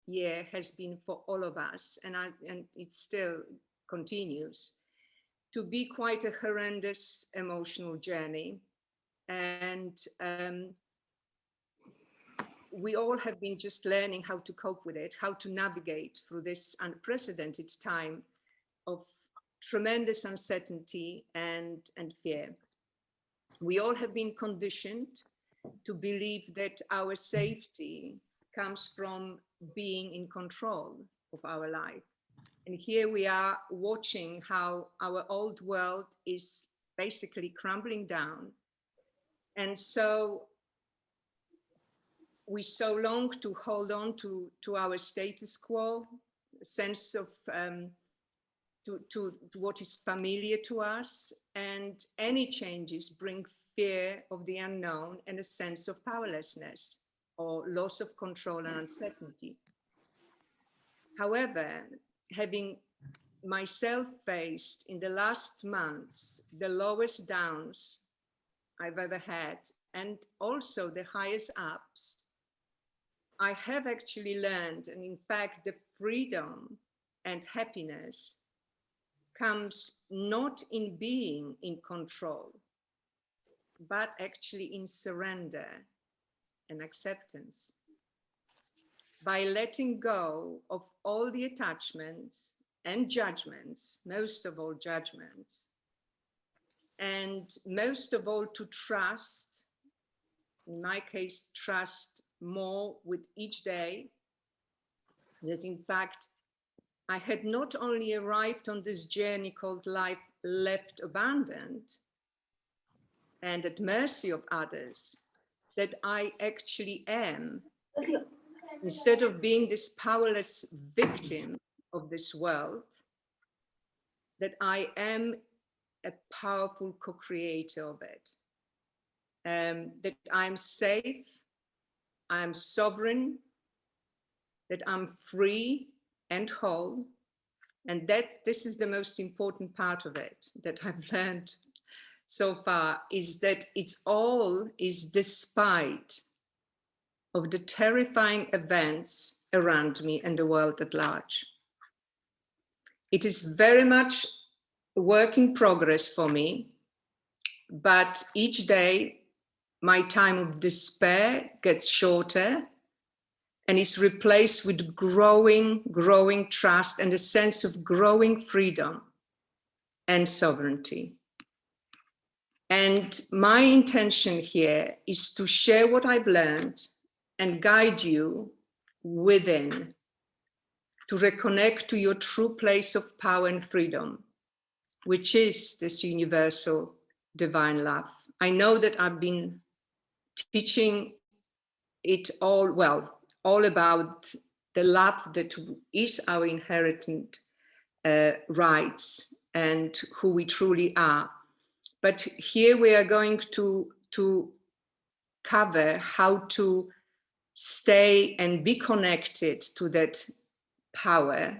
year has been for all of us, and it still continues to be quite a horrendous emotional journey. And we all have been just learning how to cope with it, how to navigate through this unprecedented time of tremendous uncertainty and fear. We all have been conditioned to believe that our safety comes from being in control of our life. And here we are watching how our old world is basically crumbling down. And so we so long to hold on to our status quo, sense of to what is familiar to us, and any changes bring fear of the unknown and a sense of powerlessness or loss of control and uncertainty. However, having myself faced in the last months the lowest downs I've ever had, and also the highest ups, I have actually learned, and in fact, the freedom and happiness comes not in being in control, but actually in surrender and acceptance. By letting go of all the attachments and judgments, most of all judgments, and most of all to trust, in my case, trust more with each day, that in fact, I had not only arrived on this journey called life left abandoned and at mercy of others, that I actually am, instead of being this powerless victim of this world, that I am a powerful co-creator of it. That I'm safe, I'm sovereign, that I'm free and whole, and that this is the most important part of it that I've learned so far, is that it's all is despite of the terrifying events around me and the world at large. It is very much a work in progress for me, but each day my time of despair gets shorter and is replaced with growing trust and a sense of growing freedom and sovereignty. And my intention here is to share what I've learned and guide you within to reconnect to your true place of power and freedom, which is this universal divine love. I know that I've been teaching it all about the love that is our inherent rights and who we truly are. But here we are going to cover how to stay and be connected to that power.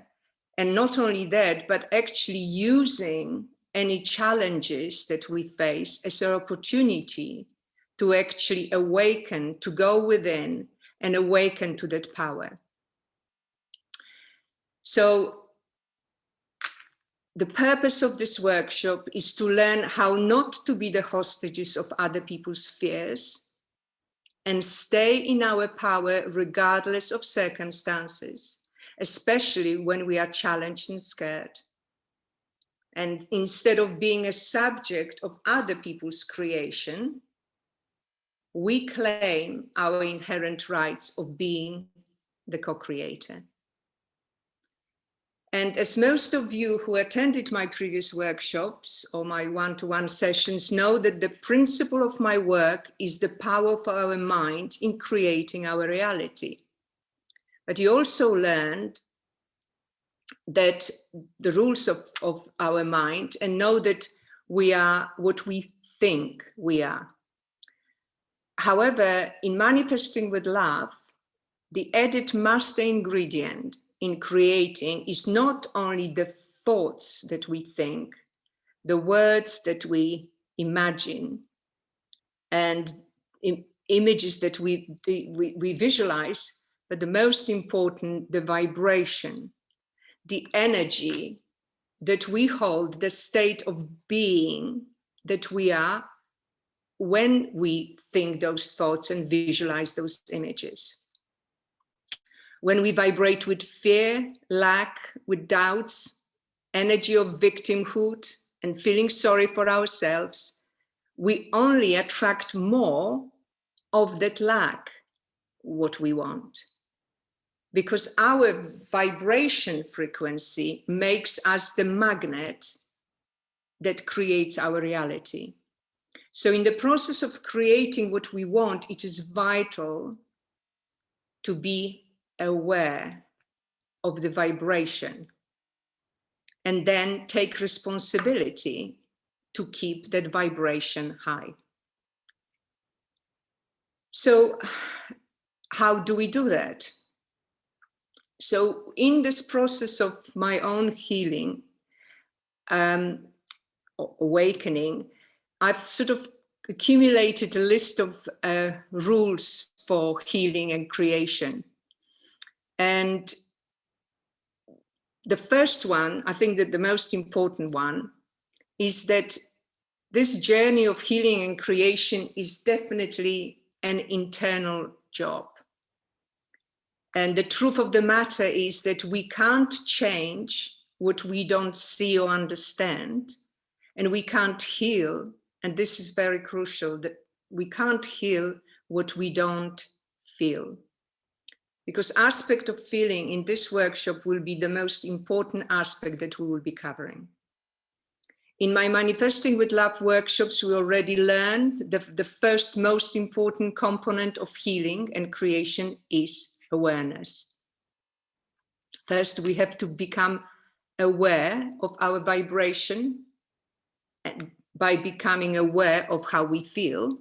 And not only that, but actually using any challenges that we face as an opportunity to actually awaken, to go within and awaken to that power. So the purpose of this workshop is to learn how not to be the hostages of other people's fears and stay in our power regardless of circumstances, especially when we are challenged and scared. And instead of being a subject of other people's creation, we claim our inherent rights of being the co-creator. And as most of you who attended my previous workshops or my one-to-one sessions know, that the principle of my work is the power of our mind in creating our reality. But you also learned that the rules of our mind and know that we are what we think we are. However, in manifesting with love, the added master ingredient in creating is not only the thoughts that we think, the words that we imagine, and images that we visualize, but the most important, the vibration, the energy that we hold, the state of being that we are when we think those thoughts and visualize those images. When we vibrate with fear, lack, with doubts, energy of victimhood, and feeling sorry for ourselves, we only attract more of that lack, what we want. Because our vibration frequency makes us the magnet that creates our reality. So in the process of creating what we want, it is vital to be aware of the vibration and then take responsibility to keep that vibration high. So how do we do that? So in this process of my own healing, awakening, I've sort of accumulated a list of rules for healing and creation. And the first one, I think that the most important one, is that this journey of healing and creation is definitely an internal job. And the truth of the matter is that we can't change what we don't see or understand, and we can't heal, and this is very crucial, that we can't heal what we don't feel. Because aspect of feeling in this workshop will be the most important aspect that we will be covering. In my Manifesting with Love workshops, we already learned the first most important component of healing and creation is awareness. First, we have to become aware of our vibration by becoming aware of how we feel.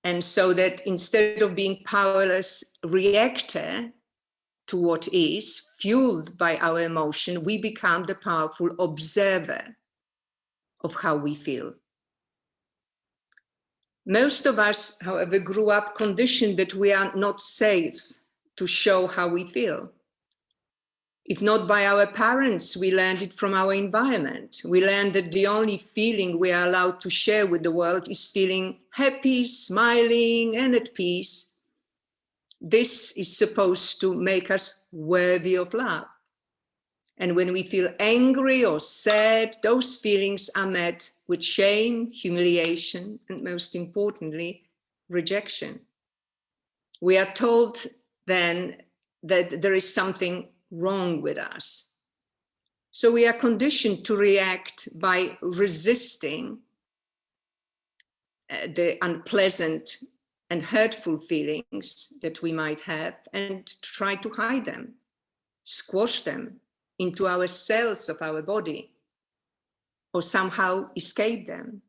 And so that instead of being powerless reactor to what is fueled by our emotion, we become the powerful observer of how we feel. Most of us, however, grew up conditioned that we are not safe to show how we feel. If not by our parents, we learned it from our environment. We learned that the only feeling we are allowed to share with the world is feeling happy, smiling, and at peace. This is supposed to make us worthy of love. And when we feel angry or sad, those feelings are met with shame, humiliation, and most importantly, rejection. We are told then that there is something wrong with us. So we are conditioned to react by resisting the unpleasant and hurtful feelings that we might have and try to hide them, squash them into our cells of our body, or somehow escape them.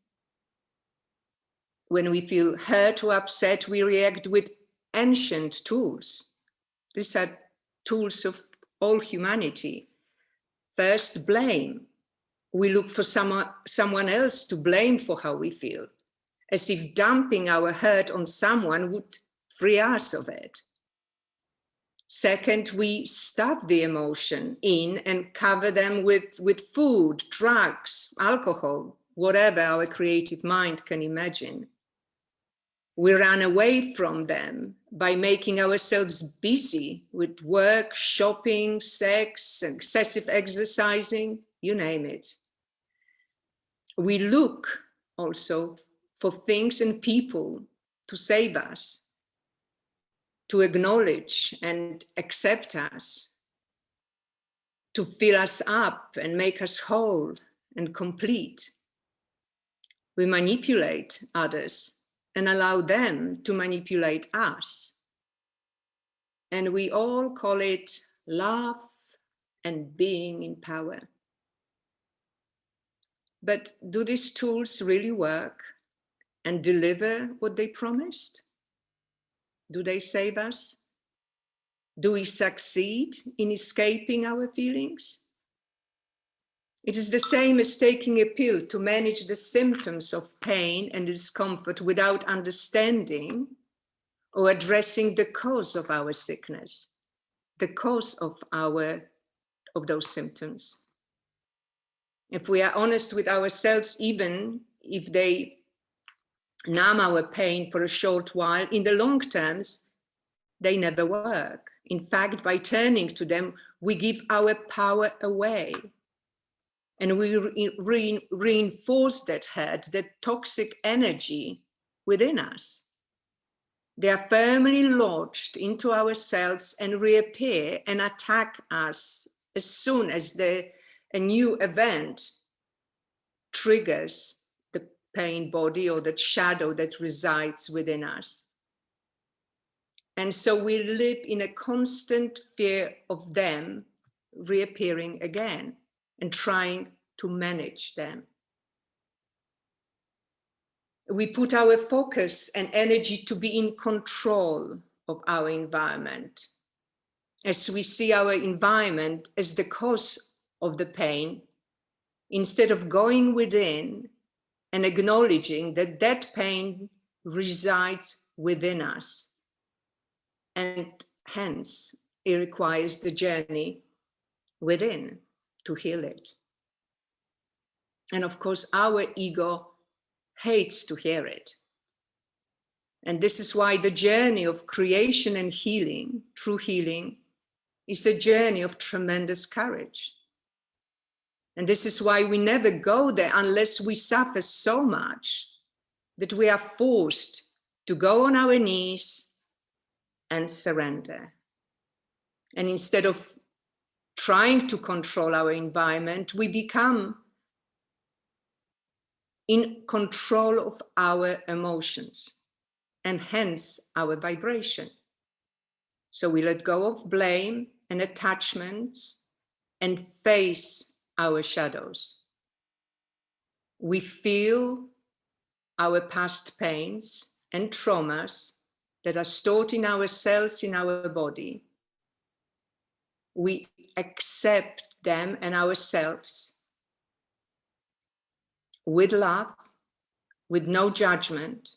When we feel hurt or upset, we react with ancient tools. These are tools of all humanity. First, blame. We look for someone else to blame for how we feel, as if dumping our hurt on someone would free us of it. Second, we stuff the emotion in and cover them with food, drugs, alcohol, whatever our creative mind can imagine. We run away from them by making ourselves busy with work, shopping, sex, excessive exercising, you name it. We look also for things and people to save us, to acknowledge and accept us, to fill us up and make us whole and complete. We manipulate others and allow them to manipulate us. And we all call it love and being in power. But do these tools really work and deliver what they promised? Do they save us? Do we succeed in escaping our feelings? It is the same as taking a pill to manage the symptoms of pain and discomfort without understanding or addressing the cause of our sickness, the cause of those symptoms. If we are honest with ourselves, even if they numb our pain for a short while, in the long terms, they never work. In fact, by turning to them, we give our power away. And we reinforce that hurt, that toxic energy within us. They are firmly lodged into our cells and reappear and attack us as soon as a new event triggers the pain body or that shadow that resides within us. And so we live in a constant fear of them reappearing again and trying to manage them. We put our focus and energy to be in control of our environment. As we see our environment as the cause of the pain, instead of going within and acknowledging that that pain resides within us. And hence, it requires the journey within to heal it. And of course, our ego hates to hear it. And this is why the journey of creation and healing, true healing, is a journey of tremendous courage. And this is why we never go there unless we suffer so much that we are forced to go on our knees and surrender. And instead of trying to control our environment, we become in control of our emotions and hence our vibration. So we let go of blame and attachments and face our shadows. We feel our past pains and traumas that are stored in our cells, in our body. We accept them and ourselves with love, with no judgment,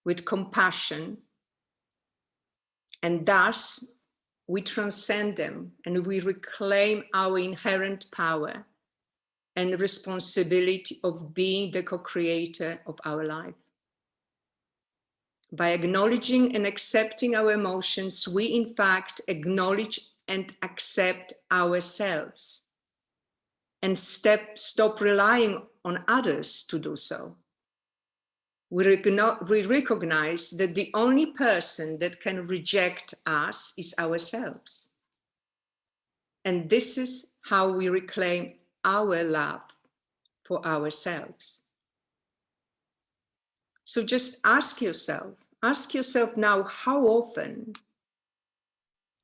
with compassion, and thus we transcend them and we reclaim our inherent power and responsibility of being the co-creator of our life. By acknowledging and accepting our emotions, we in fact acknowledge and accept ourselves and stop relying on others to do so. We recognize that the only person that can reject us is ourselves. And this is how we reclaim our love for ourselves. So just ask yourself now, how often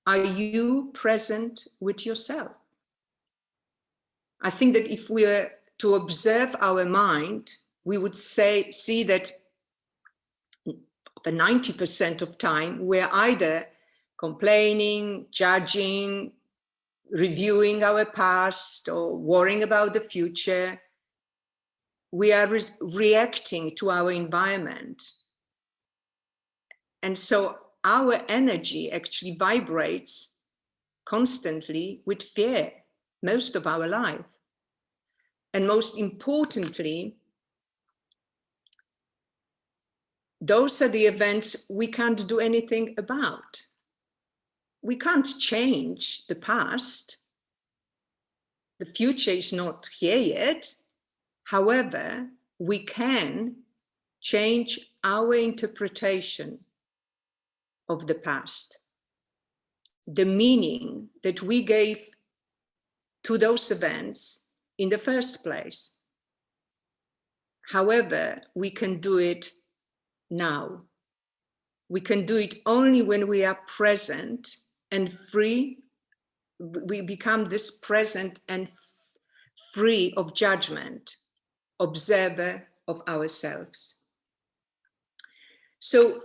are you present with yourself? I think that if we were to observe our mind, we would see that for 90% of time, we're either complaining, judging, reviewing our past, or worrying about the future. We are reacting to our environment. And so our energy actually vibrates constantly with fear most of our life. And most importantly, those are the events we can't do anything about. We can't change the past. The future is not here yet. However, we can change our interpretation of the past, the meaning that we gave to those events in the first place. However, we can do it now. We can do it only when we are present and free. We become this present and free of judgment, observer of ourselves. So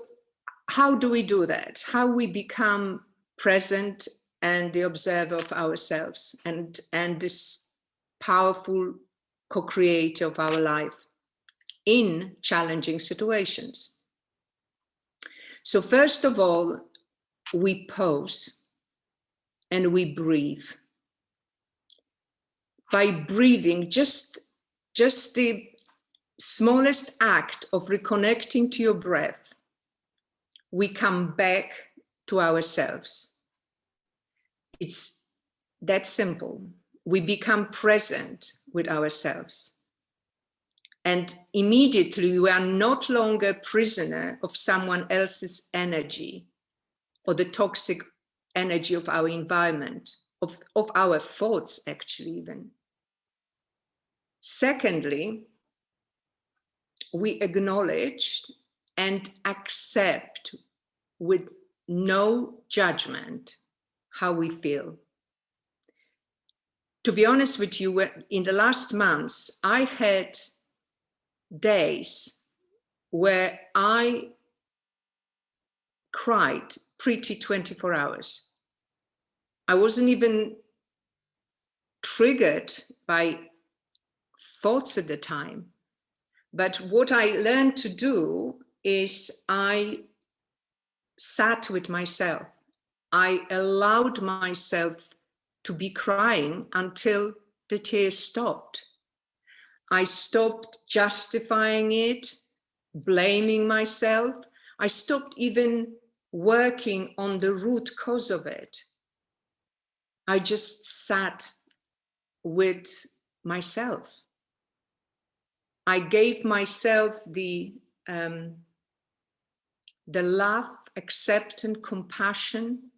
how do we do that? How we become present and the observer of ourselves and this powerful co-creator of our life in challenging situations? So first of all, we pause and we breathe. By breathing, just the smallest act of reconnecting to your breath, we come back to ourselves. It's that simple. We become present with ourselves. And immediately we are no longer a prisoner of someone else's energy or the toxic energy of our environment, of our thoughts, actually, even. Secondly, we acknowledge and accept with no judgment how we feel. To be honest with you, in the last months, I had days where I cried pretty 24 hours. I wasn't even triggered by thoughts at the time. But what I learned to do is I sat with myself. I allowed myself to be crying until the tears stopped. I stopped justifying it, blaming myself. I stopped even working on the root cause of it. I just sat with myself. I gave myself the love, acceptance, compassion,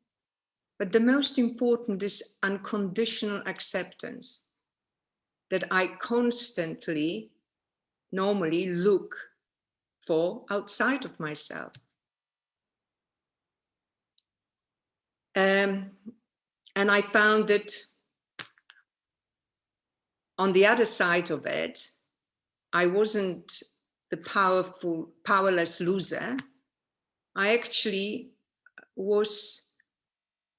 but the most important is unconditional acceptance that I constantly, normally look for outside of myself. And I found that on the other side of it, I wasn't the powerless loser. I actually was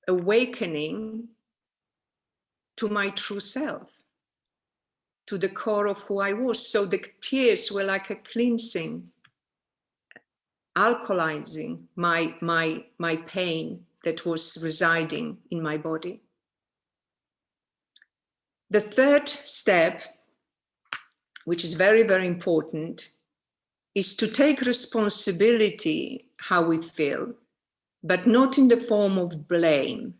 awakening to my true self, to the core of who I was. So the tears were like a cleansing, alkalizing my pain that was residing in my body. The third step, which is very, very important, is to take responsibility how we feel, but not in the form of blame.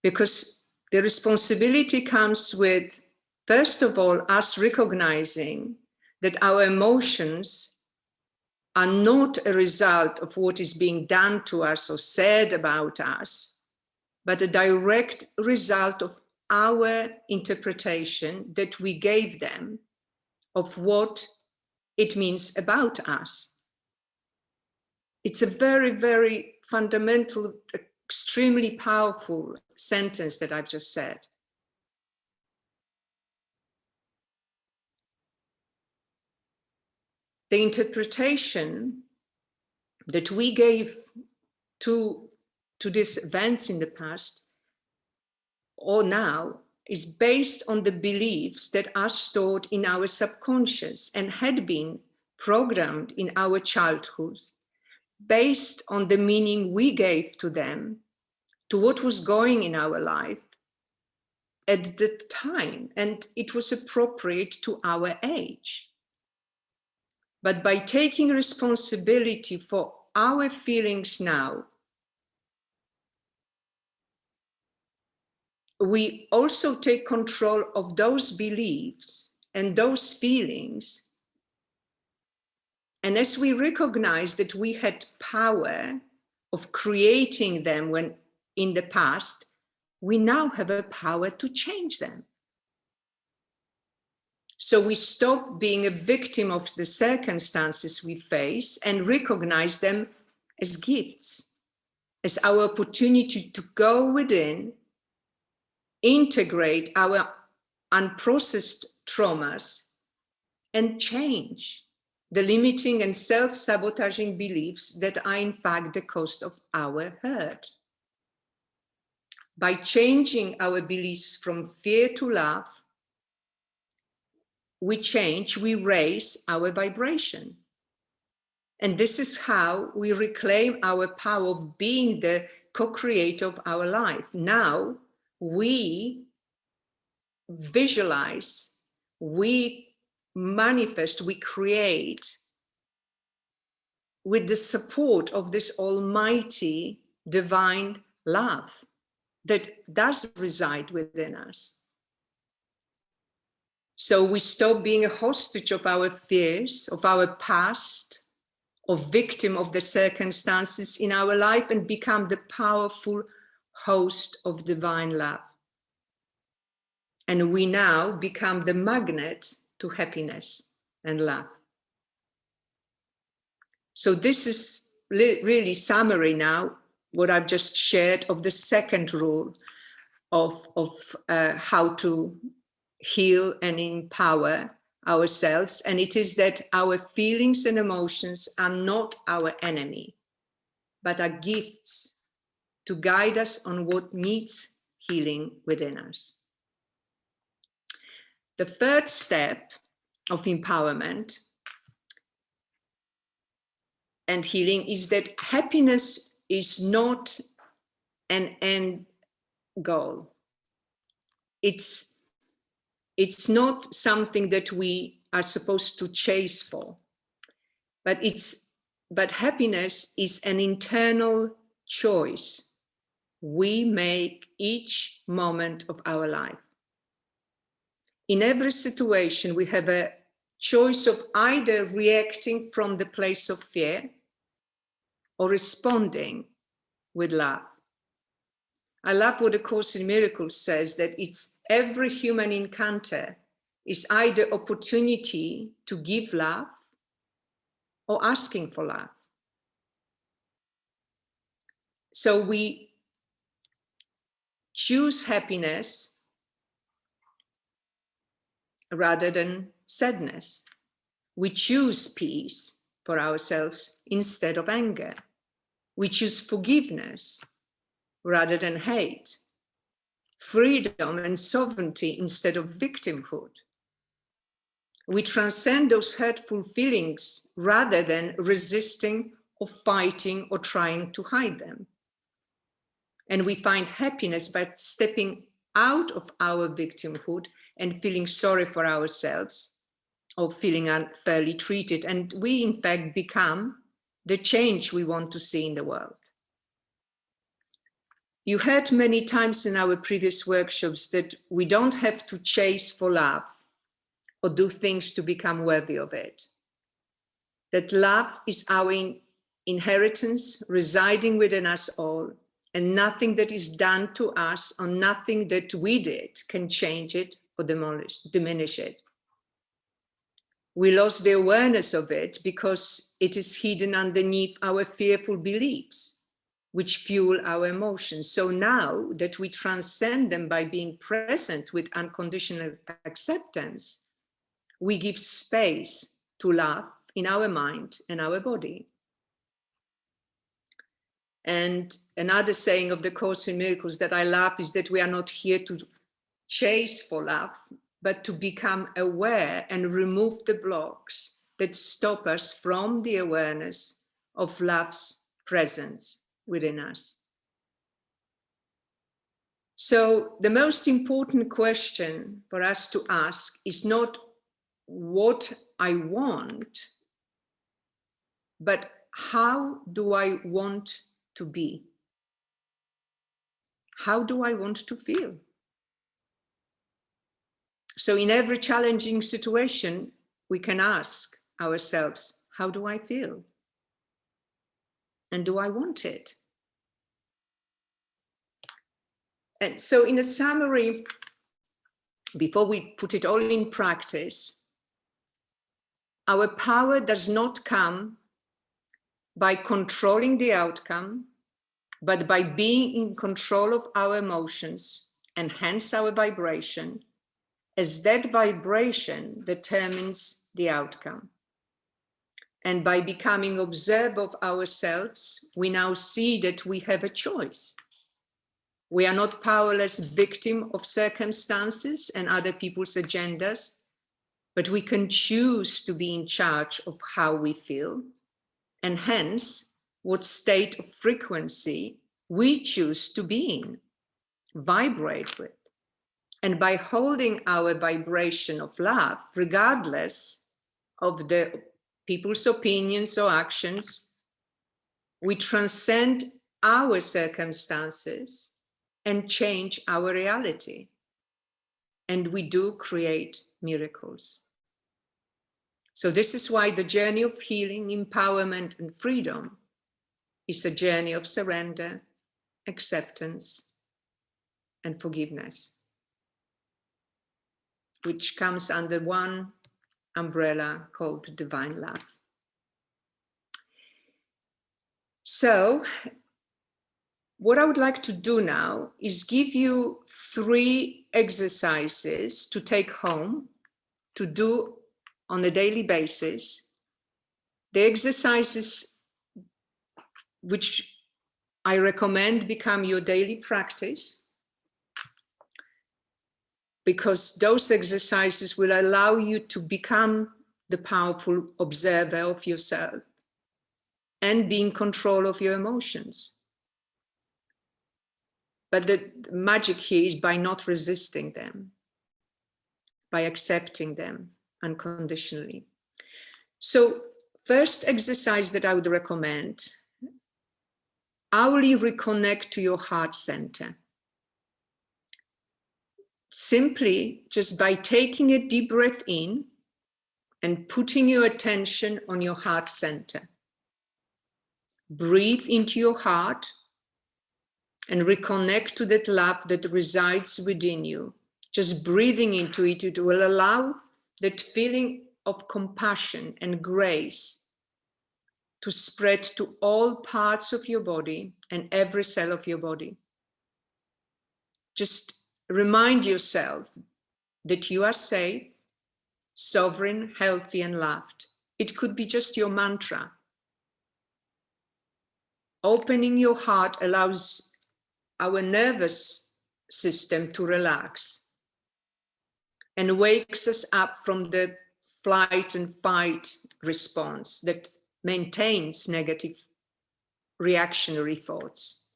Because the responsibility comes with, first of all, us recognizing that our emotions are not a result of what is being done to us or said about us, but a direct result of our interpretation that we gave them of what it means about us. It's a very, very fundamental, extremely powerful sentence that I've just said. The interpretation that we gave to these events in the past or now is based on the beliefs that are stored in our subconscious and had been programmed in our childhood, based on the meaning we gave to them, to what was going in our life at the time, and it was appropriate to our age. But by taking responsibility for our feelings now, we also take control of those beliefs and those feelings. And as we recognize that we had power of creating them when in the past, we now have a power to change them. So we stop being a victim of the circumstances we face and recognize them as gifts, as our opportunity to go within, integrate our unprocessed traumas, and change the limiting and self-sabotaging beliefs that are in fact the cause of our hurt. By changing our beliefs from fear to love, we raise our vibration. And this is how we reclaim our power of being the co-creator of our life. Now we visualize, we manifest, we create with the support of this almighty divine love that does reside within us. So we stop being a hostage of our fears, of our past, of victim of the circumstances in our life, and become the powerful host of divine love. And we now become the magnet to happiness and love. So this is really summary now, what I've just shared of the second rule of how to heal and empower ourselves. And it is that our feelings and emotions are not our enemy, but are gifts to guide us on what needs healing within us. The third step of empowerment and healing is that happiness is not an end goal. It's not something that we are supposed to chase for, but happiness is an internal choice we make each moment of our life. In every situation, we have a choice of either reacting from the place of fear or responding with love. I love what the Course in Miracles says, that it's every human encounter is either opportunity to give love or asking for love. So we choose happiness rather than sadness. We choose peace for ourselves instead of anger. We choose forgiveness rather than hate, freedom and sovereignty instead of victimhood. We transcend those hurtful feelings rather than resisting or fighting or trying to hide them. And we find happiness by stepping out of our victimhood and feeling sorry for ourselves or feeling unfairly treated. And we, in fact, become the change we want to see in the world. You heard many times in our previous workshops that we don't have to chase for love or do things to become worthy of it. That love is our inheritance residing within us all, and nothing that is done to us or nothing that we did can change it or diminish it. We lost the awareness of it because it is hidden underneath our fearful beliefs, which fuel our emotions. So now that we transcend them by being present with unconditional acceptance, we give space to love in our mind and our body. And another saying of the Course in Miracles that I love is that we are not here to chase for love, but to become aware and remove the blocks that stop us from the awareness of love's presence within us. So the most important question for us to ask is not what I want, but how do I want to be? How do I want to feel? So in every challenging situation, we can ask ourselves, how do I feel? And do I want it? And so in a summary, before we put it all in practice, our power does not come by controlling the outcome, but by being in control of our emotions and hence our vibration, as that vibration determines the outcome. And by becoming observer of ourselves, we now see that we have a choice. We are not powerless victim of circumstances and other people's agendas, but we can choose to be in charge of how we feel and hence what state of frequency we choose to be in, vibrate with. And by holding our vibration of love, regardless of the people's opinions or actions, we transcend our circumstances and change our reality. And we do create miracles. So this is why the journey of healing, empowerment, and freedom is a journey of surrender, acceptance, and forgiveness, which comes under one umbrella called divine love. So what I would like to do now is give you 3 exercises to take home, to do on a daily basis. The exercises which I recommend become your daily practice, because those exercises will allow you to become the powerful observer of yourself and be in control of your emotions. But the magic here is by not resisting them, by accepting them unconditionally. So, first exercise that I would recommend, hourly reconnect to your heart center. Simply just by taking a deep breath in and putting your attention on your heart center. Breathe into your heart and reconnect to that love that resides within you. Just breathing into it, it will allow that feeling of compassion and grace to spread to all parts of your body and every cell of your body. Just remind yourself that you are safe, sovereign, healthy, and loved. It could be just your mantra. Opening your heart allows our nervous system to relax and wakes us up from the flight and fight response that maintains negative reactionary thoughts.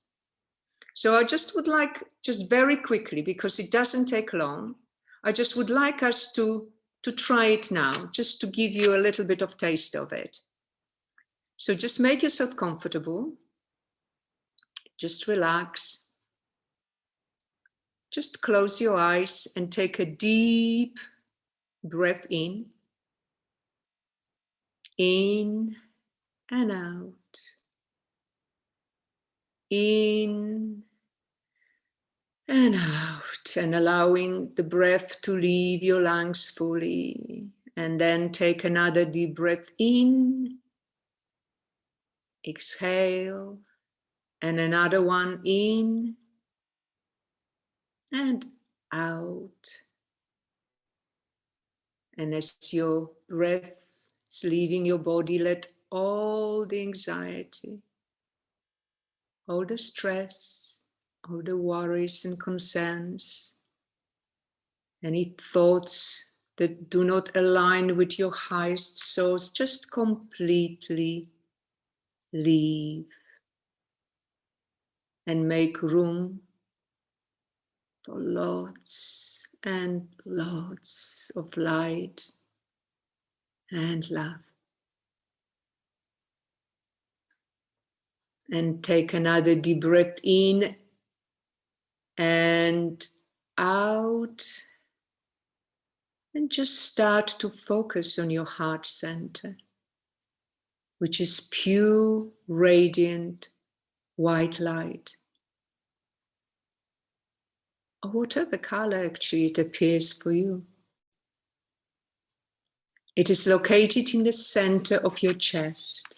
So I just would like, just very quickly, because it doesn't take long, I just would like us to try it now, just to give you a little bit of taste of it. So just make yourself comfortable. Just relax. Just close your eyes and take a deep breath in. In and out. In and out, and allowing the breath to leave your lungs fully. And then take another deep breath in. Exhale. And another one in and out. And as your breath is leaving your body, let all the anxiety, all the stress, all the worries and concerns, any thoughts that do not align with your highest source, just completely leave and make room for lots and lots of light and love. And take another deep breath in and out. And just start to focus on your heart center, which is pure, radiant, white light. Or whatever color actually it appears for you. It is located in the center of your chest.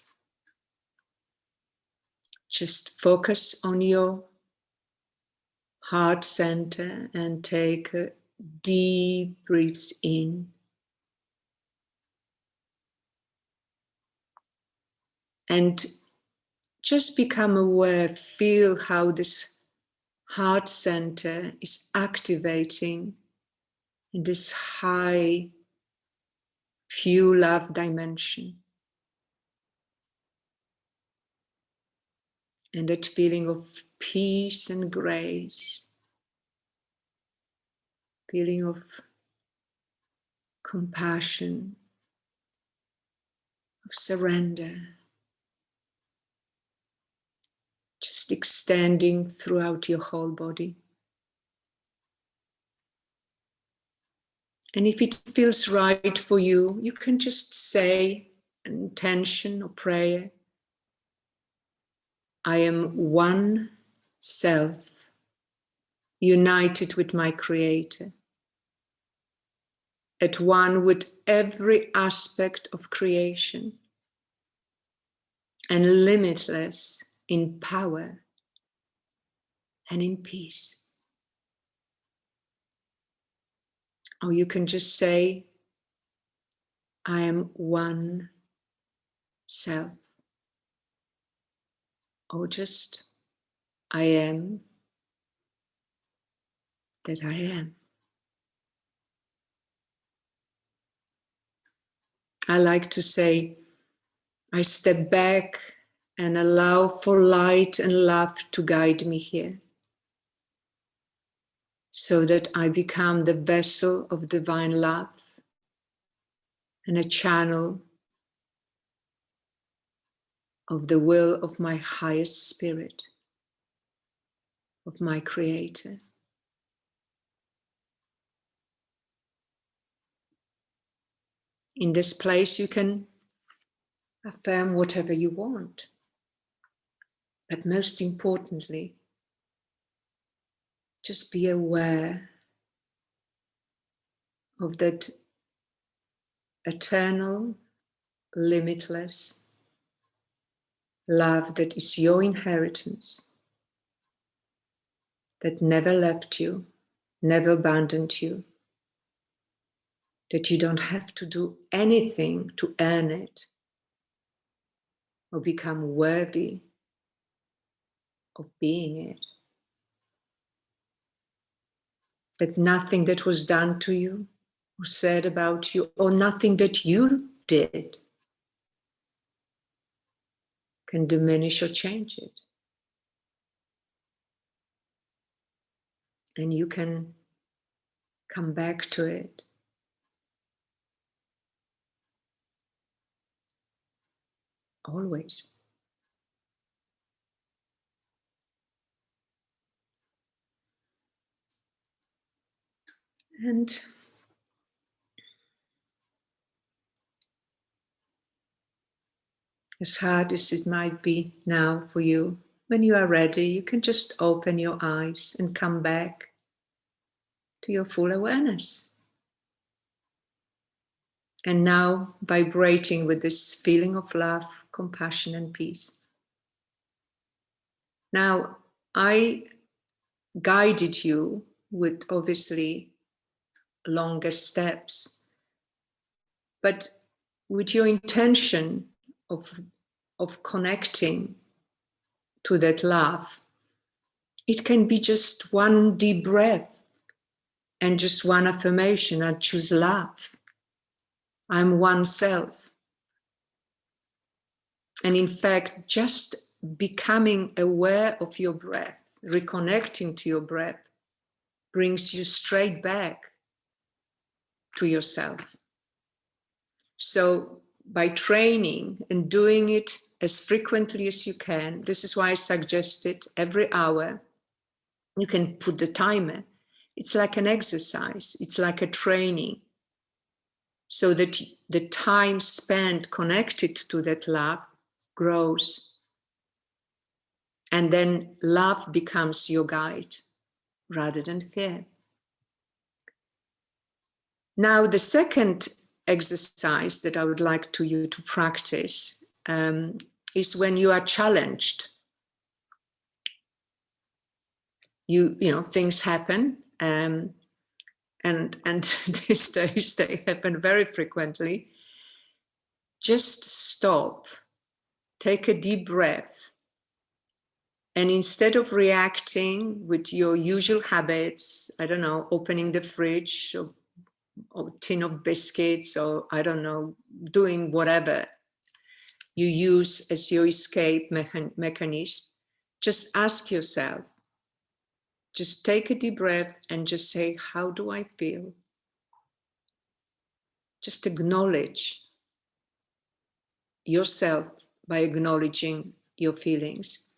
Just focus on your heart center and take deep breaths in. And just become aware, feel how this heart center is activating in this high, pure love dimension. And that feeling of peace and grace, feeling of compassion, of surrender, just extending throughout your whole body. And if it feels right for you, you can just say an intention or prayer. I am one self, united with my Creator, at one with every aspect of creation, and limitless in power and in peace. Or you can just say, I am one self. Or just, I am that I am. I like to say, I step back and allow for light and love to guide me here, so that I become the vessel of divine love and a channel of the will of my highest spirit, of my Creator. In this place, you can affirm whatever you want. But most importantly, just be aware of that eternal, limitless love that is your inheritance, that never left you, never abandoned you, that you don't have to do anything to earn it or become worthy of being it. That nothing that was done to you or said about you, or nothing that you did, can diminish or change it. And you can come back to it. Always. And as hard as it might be now for you, when you are ready, you can just open your eyes and come back to your full awareness. And now vibrating with this feeling of love, compassion, and peace. Now, I guided you with obviously longer steps, but with your intention of connecting to that love, it can be just one deep breath and just one affirmation. I choose love. I'm one self. And in fact, just becoming aware of your breath, reconnecting to your breath, brings you straight back to yourself. So by training and doing it as frequently as you can, this is why I suggested every hour, you can put the timer. It's like an exercise. It's like a training. So that the time spent connected to that love grows. And then love becomes your guide rather than fear. Now, the second exercise that I would like you to practice is when you are challenged. You know, things happen, and these days they happen very frequently. Just stop, take a deep breath, and instead of reacting with your usual habits, I don't know, opening the fridge or tin of biscuits, or I don't know, doing whatever you use as your escape mechanism, just ask yourself, just take a deep breath and just say, how do I feel? Just acknowledge yourself by acknowledging your feelings.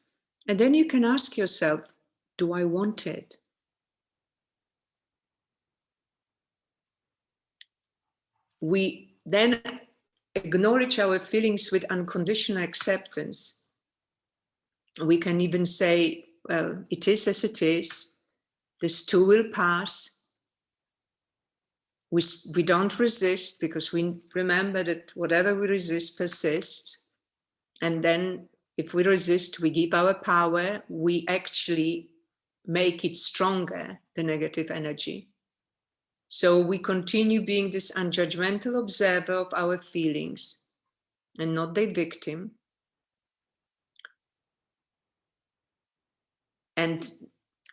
And then you can ask yourself, do I want it? We then acknowledge our feelings with unconditional acceptance. We can even say, well, it is as it is. This too will pass. We don't resist, because we remember that whatever we resist persists. And then if we resist, we give our power, we actually make it stronger, the negative energy. So we continue being this unjudgmental observer of our feelings and not the victim. And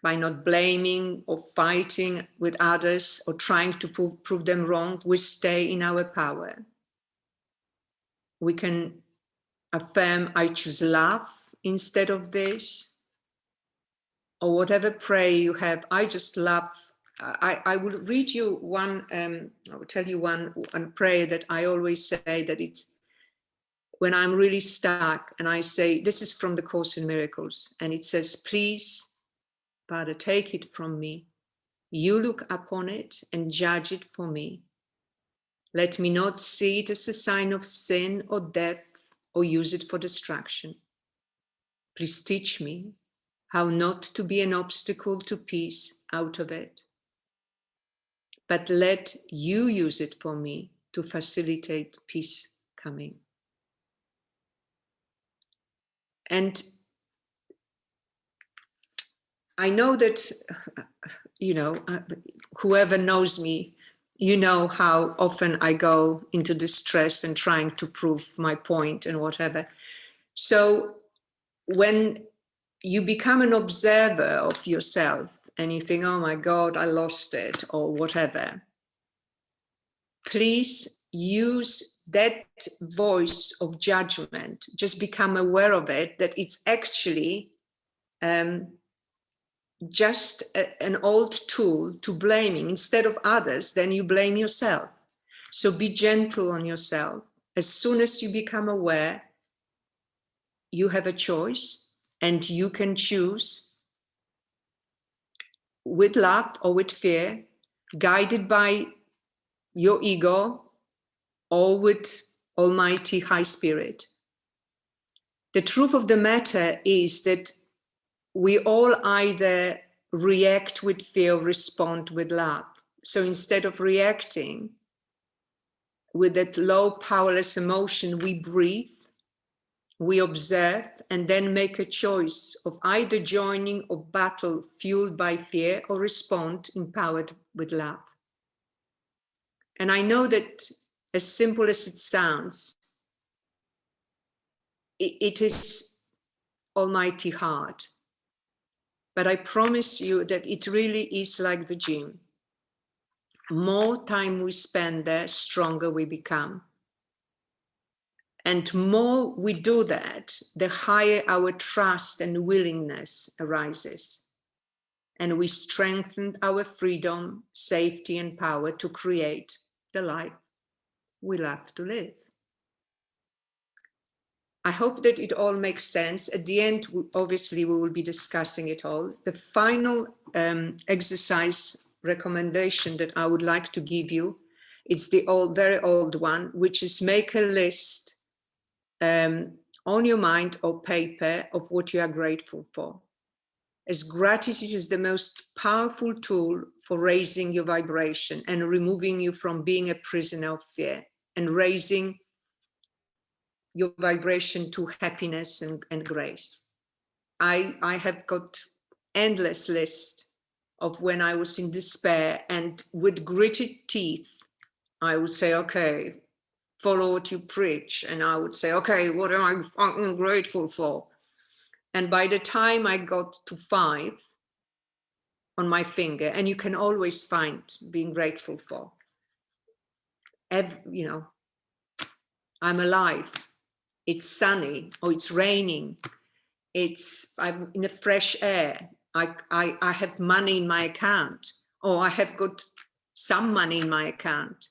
by not blaming or fighting with others or trying to prove them wrong, we stay in our power. We can affirm, I choose love instead of this, or whatever prayer you have. I just love. I will read you one. I will tell you one prayer that I always say, that it's when I'm really stuck, and I say, this is from the Course in Miracles, and it says, please, Father, take it from me. You look upon it and judge it for me. Let me not see it as a sign of sin or death, or use it for destruction. Please teach me how not to be an obstacle to peace out of it, but let you use it for me to facilitate peace coming. And I know that, whoever knows me, you know how often I go into distress and trying to prove my point and whatever. So when you become an observer of yourself and you think, oh my God, I lost it, or whatever, please use that voice of judgment. Just become aware of it, that it's actually just an old tool to blaming. Instead of others, then you blame yourself. So be gentle on yourself. As soon as you become aware, you have a choice, and you can choose with love or with fear, guided by your ego or with Almighty High Spirit. The truth of the matter is that we all either react with fear or respond with love. So instead of reacting with that low, powerless emotion, we breathe, we observe, and then make a choice of either joining or battle fueled by fear, or respond empowered with love. And I know that, as simple as it sounds, it is almighty hard. But I promise you that it really is like the gym. More time we spend there, stronger we become. And more we do that, the higher our trust and willingness arises. And we strengthen our freedom, safety, and power to create the life we love to live. I hope that it all makes sense. At the end, obviously, we will be discussing it all. The final exercise recommendation that I would like to give you, it's the very old one, which is make a list on your mind or paper of what you are grateful for. As gratitude is the most powerful tool for raising your vibration and removing you from being a prisoner of fear, and raising your vibration to happiness and grace. I have got endless list of when I was in despair, and with gritted teeth, I would say, okay, follow what you preach. And I would say, okay, what am I fucking grateful for? And by the time I got to 5 on my finger, and you can always find being grateful for, I'm alive, it's sunny, or it's raining, I'm in the fresh air. I have money in my account, or I have got some money in my account.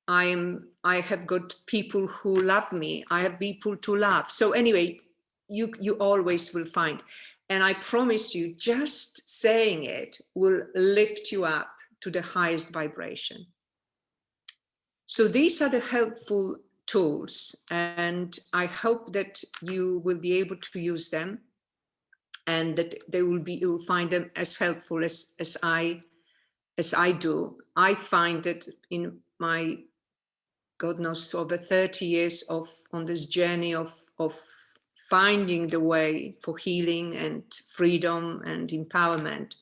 I have got people who love me. I have people to love. So anyway, you always will find. And I promise you, just saying it will lift you up to the highest vibration. So these are the helpful tools, and I hope that you will be able to use them, and that you will find them as helpful as I do. I find that in my, God knows, over 30 years on this journey of finding the way for healing and freedom and empowerment,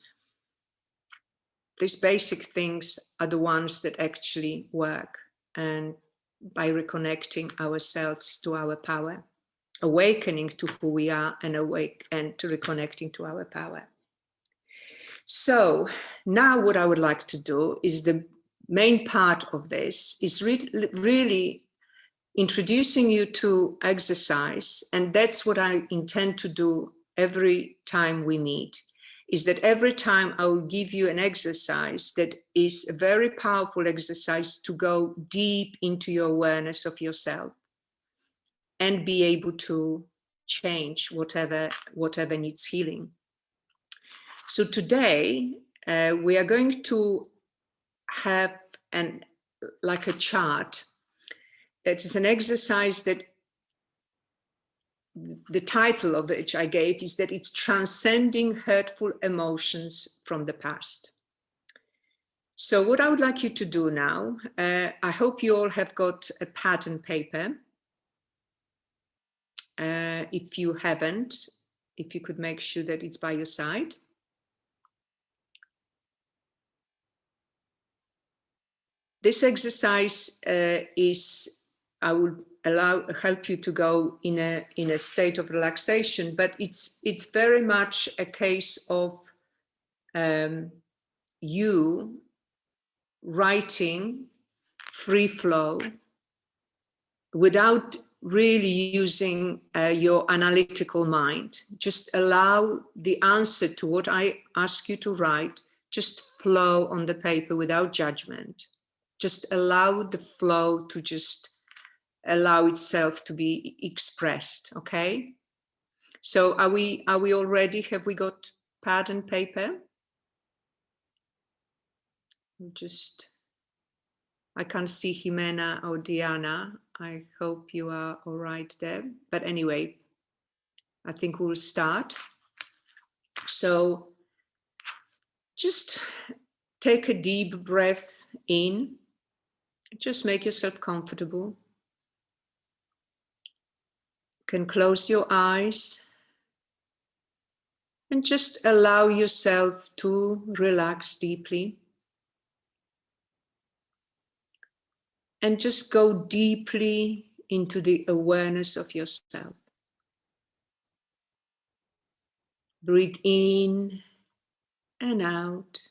these basic things are the ones that actually work. And by reconnecting ourselves to our power, awakening to who we are, and to reconnecting to our power. So now what I would like to do is, the main part of this is really introducing you to exercise. And that's what I intend to do every time we meet, is that every time I will give you an exercise that is a very powerful exercise to go deep into your awareness of yourself and be able to change whatever needs healing. So today we are going to have like a chart. It is an exercise that the title of which I gave is that it's transcending hurtful emotions from the past. So what I would like you to do now, I hope you all have got a pad and paper. If you haven't, if you could make sure that it's by your side. This exercise I will help you to go in a state of relaxation, but it's very much a case of you writing free flow without really using your analytical mind. Just allow the answer to what I ask you to write just flow on the paper without judgment. Just allow the flow to just allow itself to be expressed, okay? So are we all ready? Have we got pad and paper? I can't see Jimena or Diana. I hope you are all right there. But anyway, I think we'll start. So just take a deep breath in. Just make yourself comfortable. You can close your eyes and just allow yourself to relax deeply. And just go deeply into the awareness of yourself. Breathe in and out.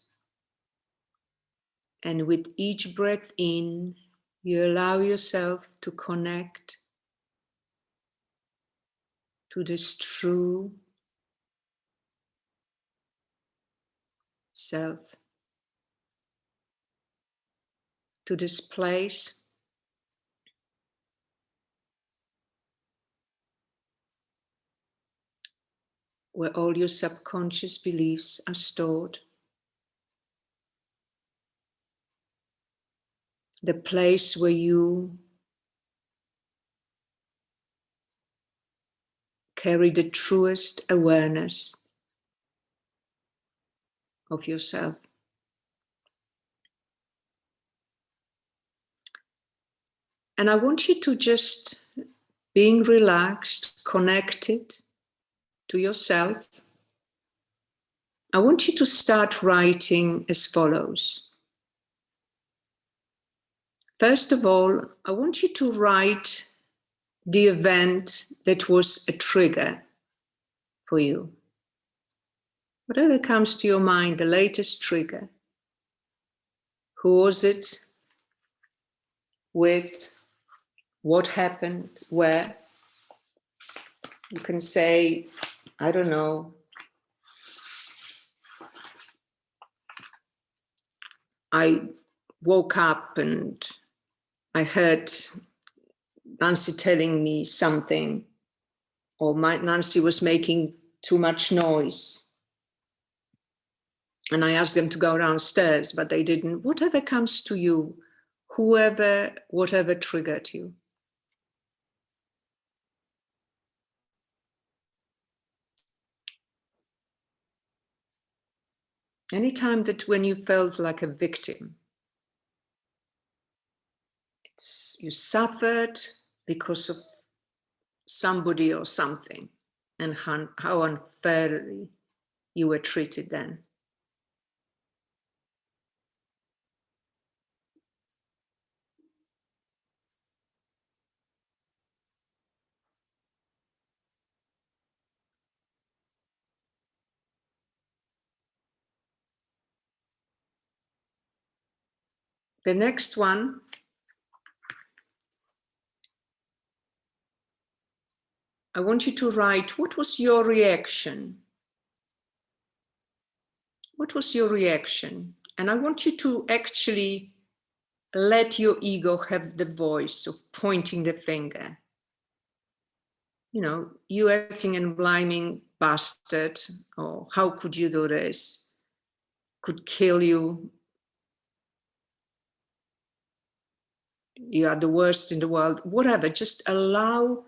And with each breath in, you allow yourself to connect to this true self, to this place where all your subconscious beliefs are stored. The place where you carry the truest awareness of yourself. And I want you to just, being relaxed, connected to yourself, I want you to start writing as follows. First of all, I want you to write the event that was a trigger for you. Whatever comes to your mind, the latest trigger. Who was it? With? What happened? Where? You can say I don't know, I woke up and I heard Nancy telling me something, or Nancy was making too much noise. And I asked them to go downstairs, but they didn't. Whatever comes to you, whatever triggered you. Anytime that when you felt like a victim, you suffered because of somebody or something, and how unfairly you were treated then. The next one, I want you to write, what was your reaction? What was your reaction? And I want you to actually let your ego have the voice of pointing the finger. You know, you effing and bliming bastard, or how could you do this? Could kill you. You are the worst in the world, whatever. Just allow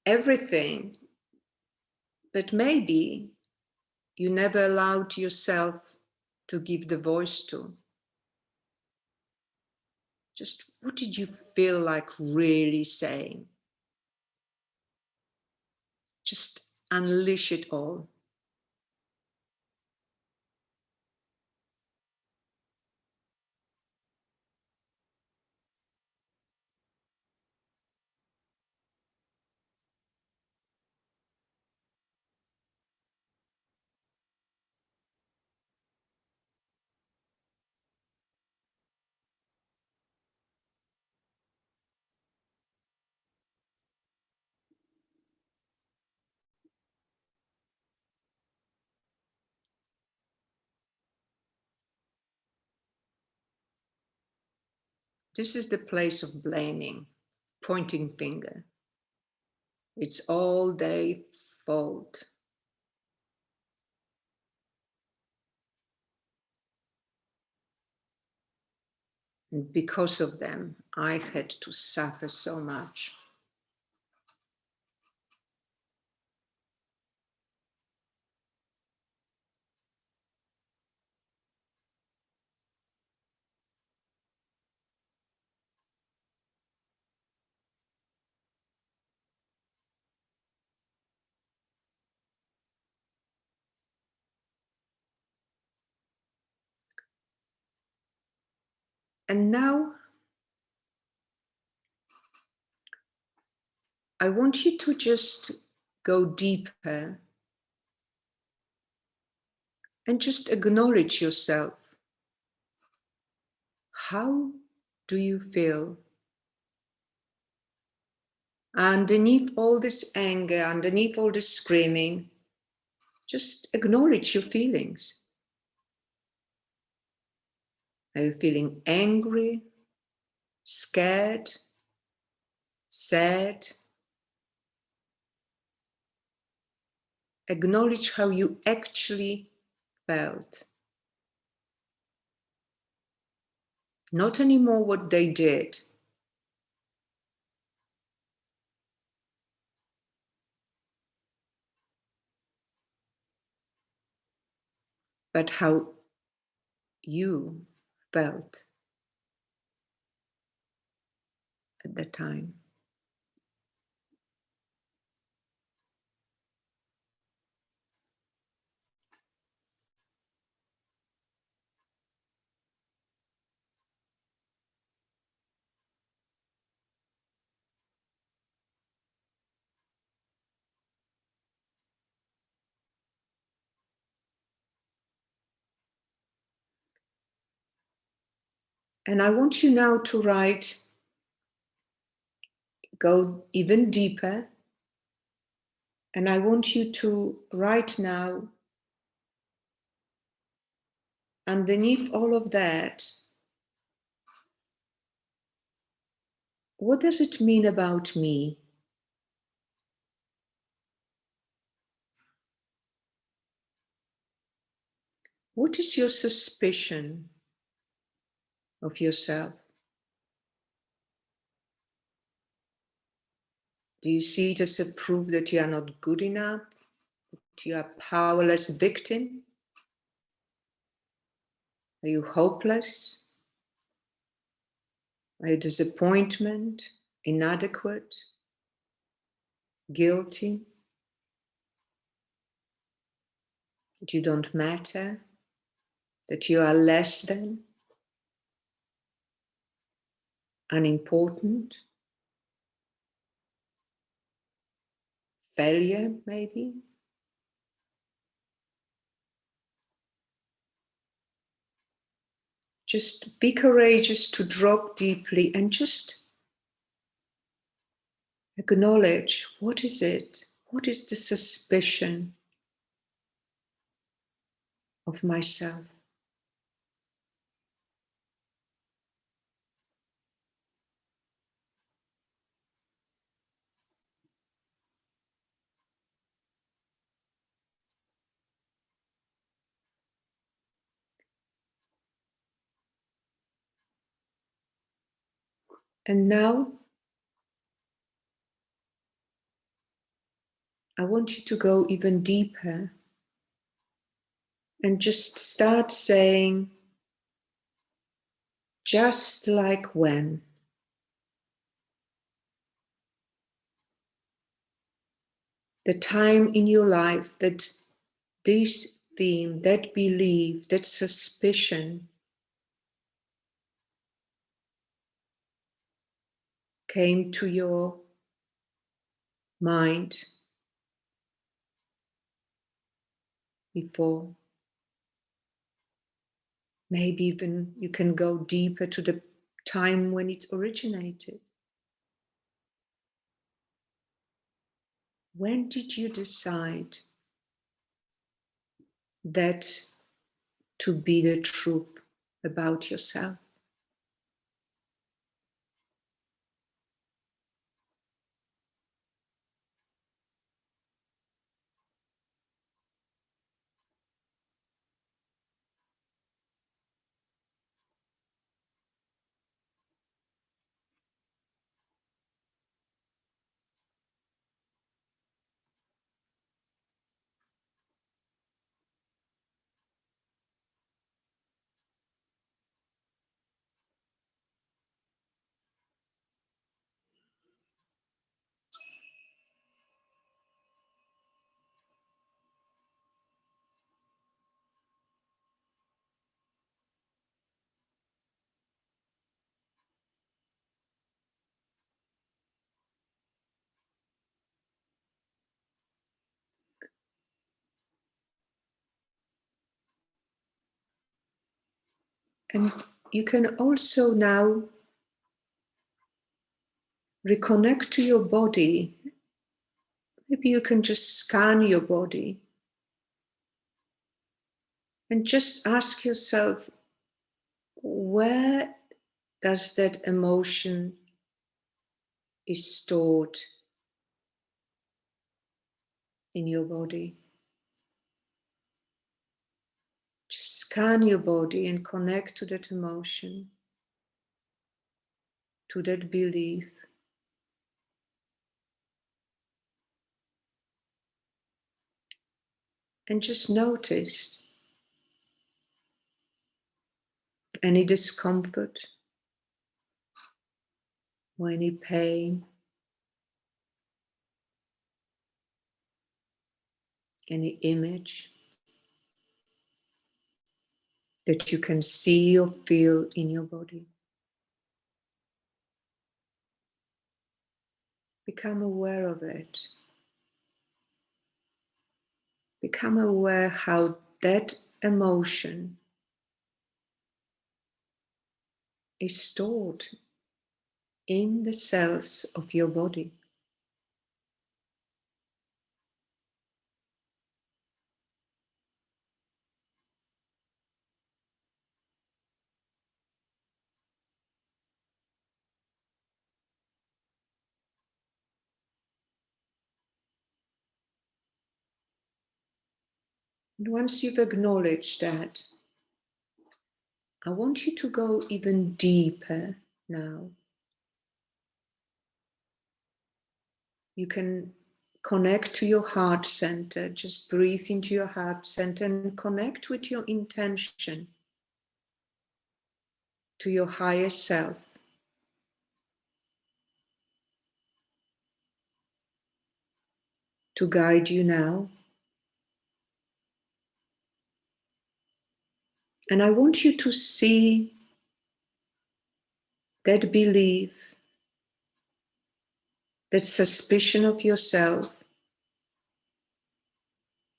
everything that maybe you never allowed yourself to give the voice to. Just what did you feel like really saying? Just unleash it all. This is the place of blaming, pointing finger. It's all their fault. And because of them, I had to suffer so much. And now I want you to just go deeper and just acknowledge yourself. How do you feel? Underneath all this anger, underneath all this screaming, just acknowledge your feelings. Are you feeling angry, scared, sad? Acknowledge how you actually felt. Not anymore what they did. But how you felt at the time. And I want you now to write, go even deeper And I want you to, right now, underneath all of that, what does it mean about me? What is your suspicion of yourself? Do you see it as a proof that you are not good enough? That you are a powerless victim? Are you hopeless? Are you disappointment, inadequate, guilty? That you don't matter? That you are less than? Unimportant? Failure, maybe? Just be courageous to drop deeply and just acknowledge, what is it? What is the suspicion of myself? And now I want you to go even deeper and just start saying, just like when. The time in your life that this theme, that belief, that suspicion came to your mind before. Maybe even you can go deeper to the time when it originated. When did you decide that to be the truth about yourself? And you can also now reconnect to your body. Maybe you can just scan your body and just ask yourself, where does that emotion is stored in your body? Just scan your body and connect to that emotion, to that belief. And just notice any discomfort or any pain, any image that you can see or feel in your body. Become aware of it. Become aware how that emotion is stored in the cells of your body. And once you've acknowledged that, I want you to go even deeper now. You can connect to your heart center. Just breathe into your heart center and connect with your intention to your higher self. To guide you now. And I want you to see that belief, that suspicion of yourself,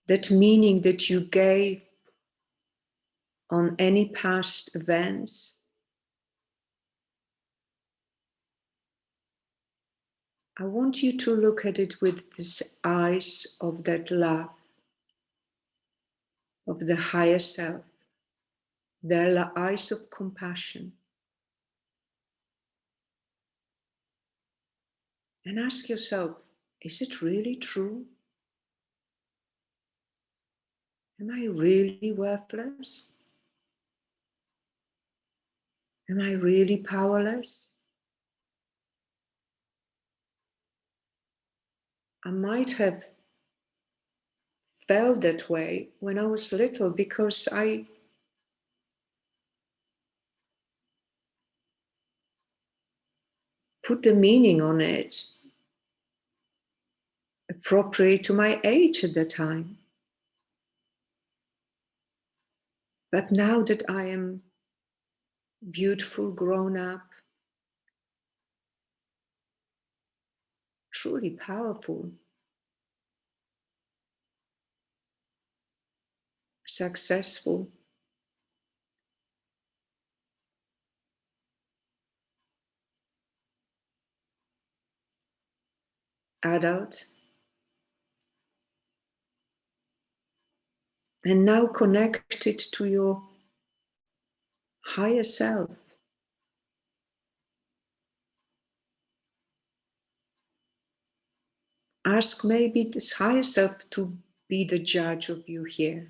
that meaning that you gave on any past events. I want you to look at it with the eyes of that love, of the higher self, the eyes of compassion. And ask yourself, is it really true? Am I really worthless? Am I really powerless? I might have felt that way when I was little because I put the meaning on it appropriate to my age at the time. But now that I am beautiful, grown up, truly powerful, successful, adult, and now connected to your higher self. Ask maybe this higher self to be the judge of you here.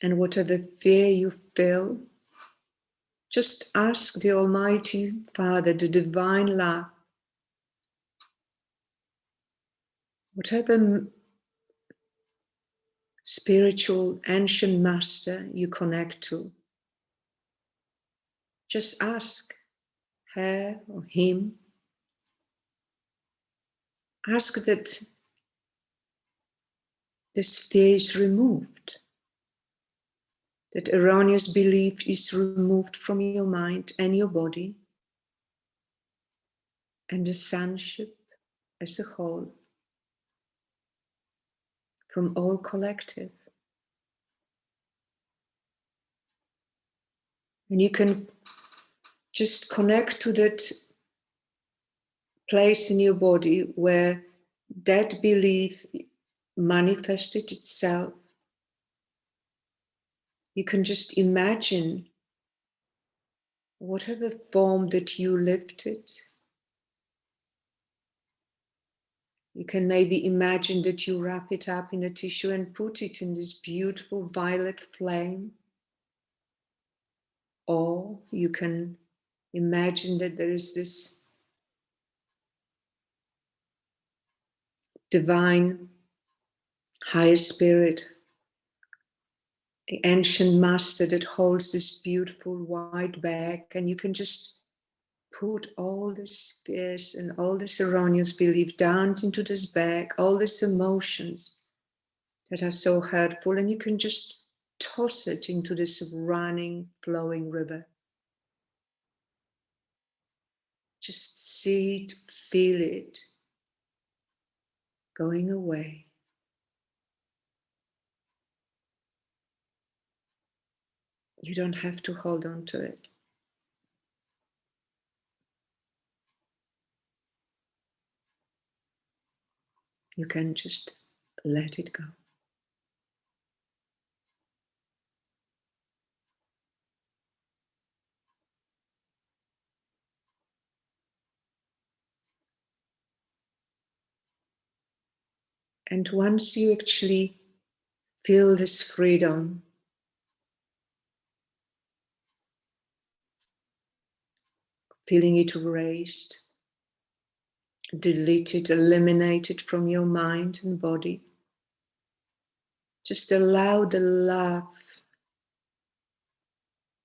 And whatever fear you feel, just ask the Almighty Father, the divine love, whatever spiritual ancient master you connect to, just ask her or him. Ask that this fear is removed, that erroneous belief is removed from your mind and your body, and the sonship as a whole, from all collective. And you can just connect to that place in your body where that belief manifested itself. You can just imagine whatever form that you lifted. You can maybe imagine that you wrap it up in a tissue and put it in this beautiful violet flame. Or you can imagine that there is this divine higher spirit, the ancient master that holds this beautiful white bag, and you can just put all this fears and all this erroneous belief down into this bag, all these emotions that are so hurtful, and you can just toss it into this running, flowing river. Just see it, feel it going away. You don't have to hold on to it. You can just let it go. And once you actually feel this freedom, feeling it erased, deleted, eliminated from your mind and body, just allow the love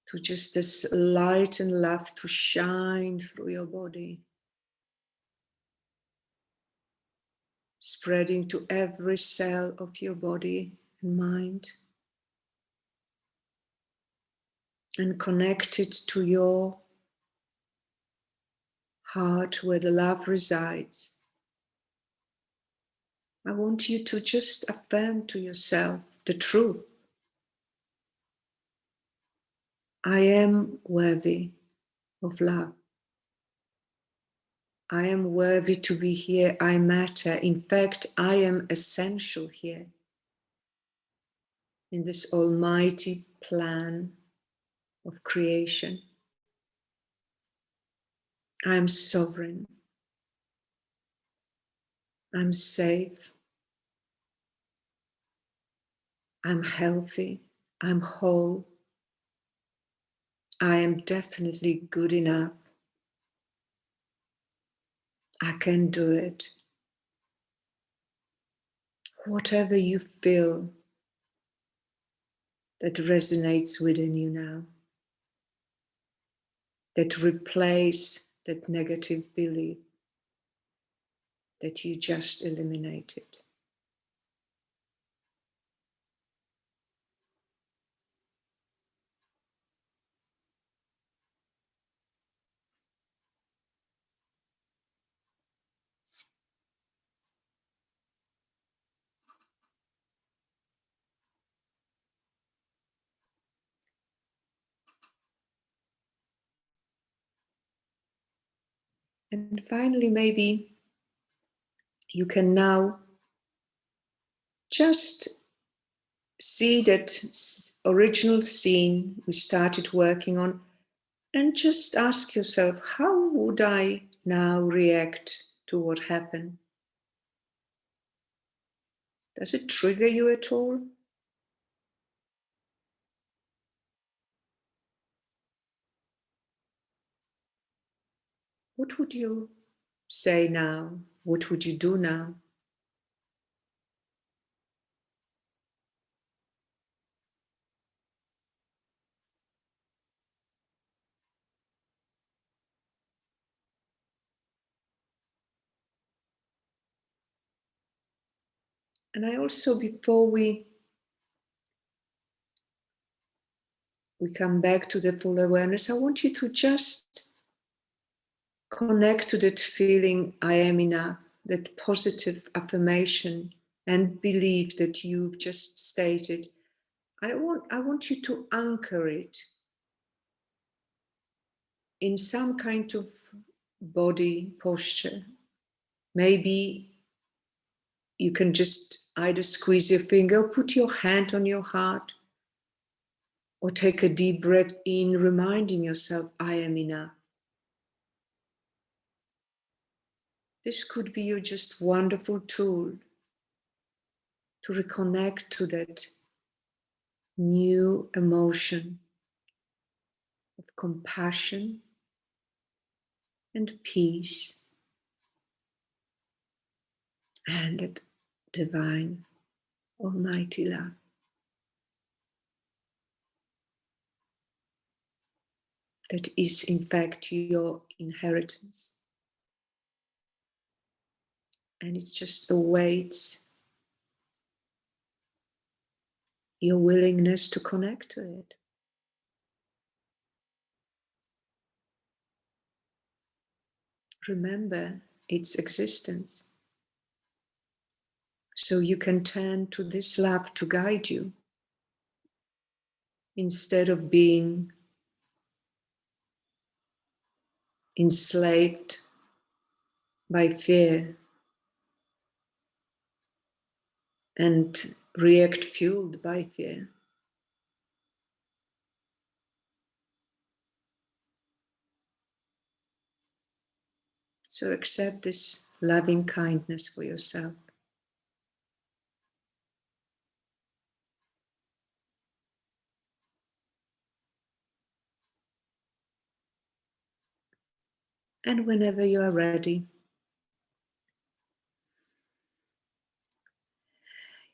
to just this light and love to shine through your body, spreading to every cell of your body and mind, and connected to your heart where the love resides. I want you to just affirm to yourself the truth. I am worthy of love. I am worthy to be here. I matter. In fact, I am essential here in this almighty plan of creation. I am sovereign. I'm safe. I'm healthy. I'm whole. I am definitely good enough. I can do it. Whatever you feel that resonates within you now, that replace that negative belief that you just eliminated. And finally, maybe you can now just see that original scene we started working on and just ask yourself, how would I now react to what happened? Does it trigger you at all? What would you say now? What would you do now? And I also, before we come back to the full awareness, I want you to just connect to that feeling, I am enough, that positive affirmation and belief that you've just stated. I want you to anchor it in some kind of body posture. Maybe you can just either squeeze your finger or put your hand on your heart, or take a deep breath in, reminding yourself, I am enough. This could be your just wonderful tool to reconnect to that new emotion of compassion and peace and that divine almighty love. That is in fact your inheritance. And it just awaits your willingness to connect to it. Remember its existence, so you can turn to this love to guide you instead of being enslaved by fear and react fueled by fear. So accept this loving kindness for yourself. And whenever you are ready,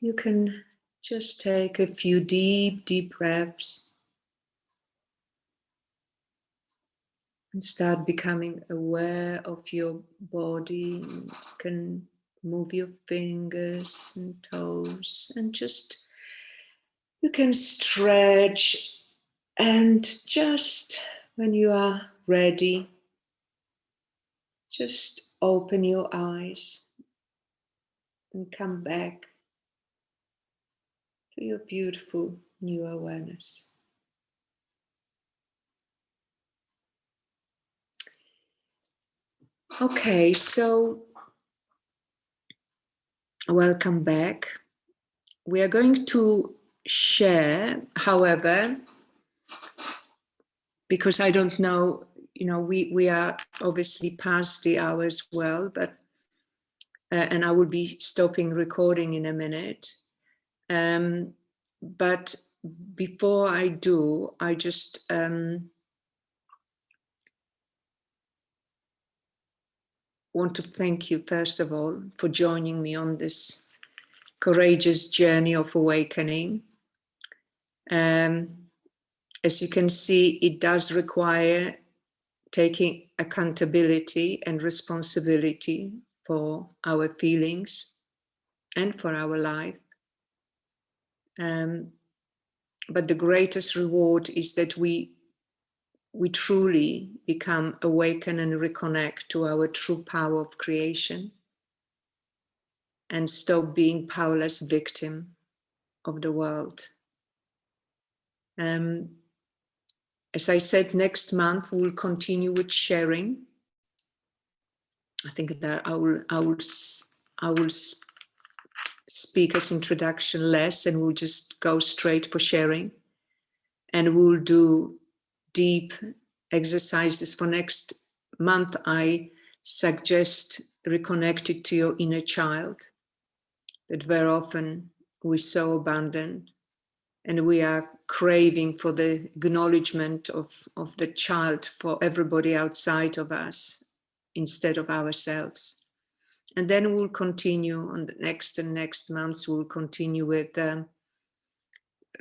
you can just take a few deep, deep breaths and start becoming aware of your body. You can move your fingers and toes and just, you can stretch, and just when you are ready, just open your eyes and come back to your beautiful new awareness. Okay, so welcome back. We are going to share, however, because I don't know, we are obviously past the hour as well, but and I will be stopping recording in a minute. But before I do, I just want to thank you, first of all, for joining me on this courageous journey of awakening. As you can see, it does require taking accountability and responsibility for our feelings and for our life. But the greatest reward is that we truly become awaken and reconnect to our true power of creation and stop being powerless victim of the world. As I said, next month we'll continue with sharing. I think that I will speak as introduction less, and we'll just go straight for sharing. And we'll do deep exercises for next month. I suggest reconnected to your inner child, that very often we so abandoned, and we are craving for the acknowledgement of the child for everybody outside of us instead of ourselves. And then we'll continue on the next and next months, we'll continue with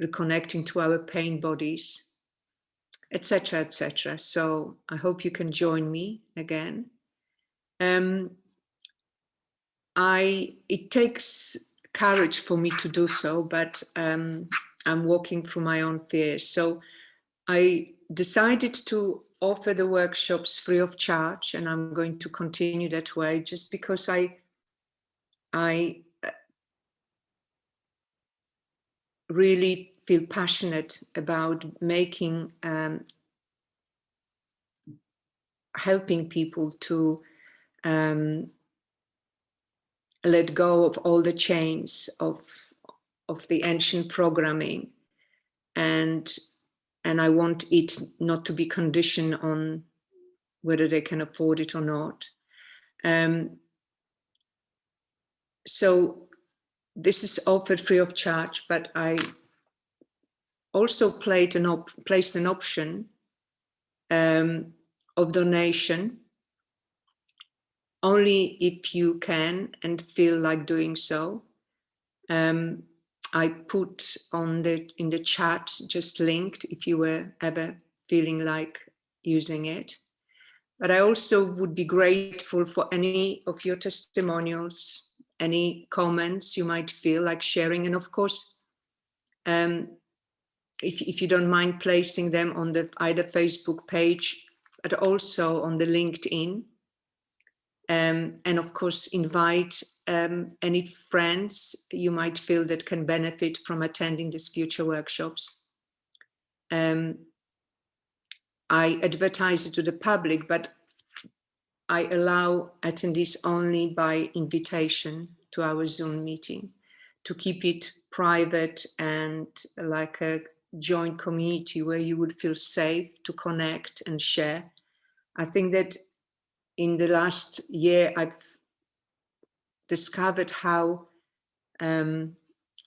reconnecting to our pain bodies, etc., etc. So I hope you can join me again. It takes courage for me to do so, but I'm walking through my own fears. So I decided to offer the workshops free of charge, and I'm going to continue that way, just because I really feel passionate about making, helping people to let go of all the chains of the ancient programming, and I want it not to be conditioned on whether they can afford it or not. So this is offered free of charge, but I also placed an option of donation only if you can and feel like doing so. I put in the chat, just linked, if you were ever feeling like using it. But I also would be grateful for any of your testimonials, any comments you might feel like sharing. And of course, if you don't mind placing them on the either Facebook page, but also on the LinkedIn. And of course, invite any friends you might feel that can benefit from attending these future workshops. I advertise it to the public, but I allow attendees only by invitation to our Zoom meeting, to keep it private and like a joint community where you would feel safe to connect and share. I think that in the last year, I've discovered how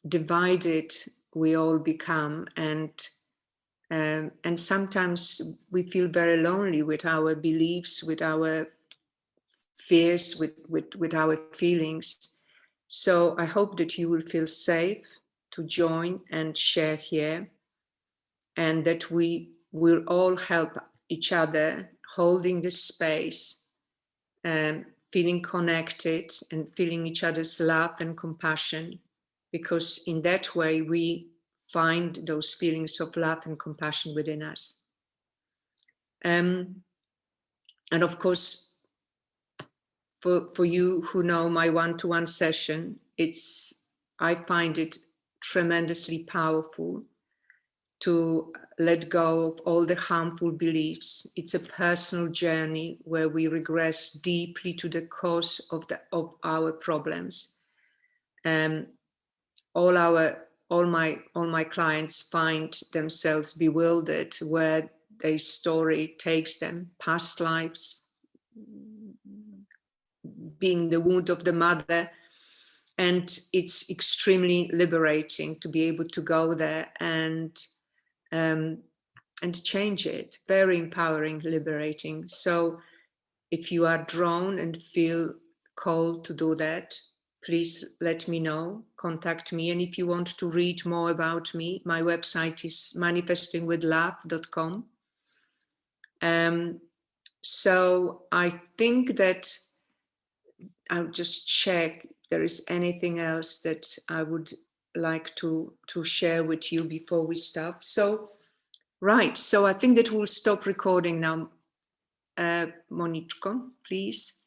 divided we all become, and And sometimes we feel very lonely with our beliefs, with our fears, with our feelings. So I hope that you will feel safe to join and share here, and that we will all help each other, holding the space, feeling connected and feeling each other's love and compassion, because in that way we find those feelings of love and compassion within us. And of course, for you who know my one-to-one session, I find it tremendously powerful to let go of all the harmful beliefs. It's a personal journey where we regress deeply to the cause of our problems. All my clients find themselves bewildered where their story takes them, past lives, being the wound of the mother. And it's extremely liberating to be able to go there and change it. Very empowering, liberating. So if you are drawn and feel called to do that, please let me know, contact me. And if you want to read more about me, my website is manifestingwithlove.com. So I think that I'll just check if there is anything else that I would like to share with you before we stop. So, right, so I think that we'll stop recording now. Moniczko, please.